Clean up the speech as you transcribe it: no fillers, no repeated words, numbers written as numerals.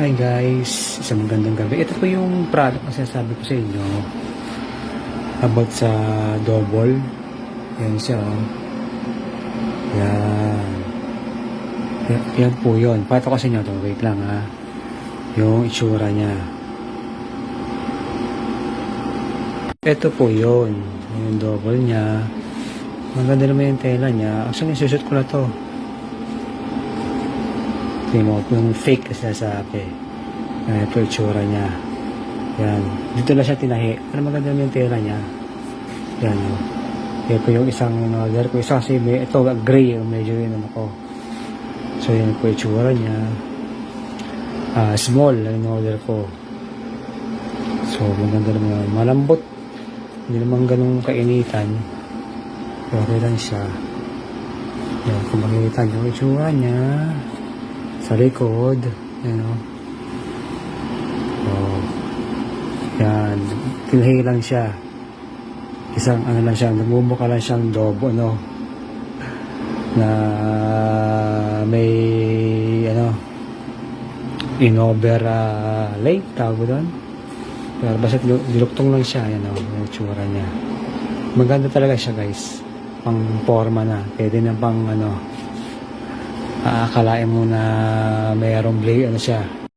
Hi guys, isang magandang gabi. Ito po yung product na sinasabi ko sa inyo about sa double. Yan siya, oh. Yan po yun. Pato ko sa inyo to. Wait lang, ha. Yung itsura niya. Ito po yun. Yung double niya. Maganda naman yung tela niya. Actually, sushoot ko na to. Yung fake na sinasabi. Ito yung itsura niya. Yan. Dito na siya tinahi. Pero maganda naman yung tela niya. Yan. Yan po yung isang order ko. Isa kasi ito gray. Medyo yun ako. So yan po yung itsura niya. Small yung order ko. So maganda naman. Malambot. Hindi naman ganun kainitan. Okay lang siya. Yan. Kung makikita nyo yung itsura niya. Sa likod, yan, tinahi lang siya. Isang lang siya, nagmumuka lang siyang dobo, na may, in-over late, tawag doon. Pero basta diluktong lang siya, yung tsura niya. Maganda talaga siya, guys. Pang forma na, pwede na pang, akalain mo na mayroong blade, siya,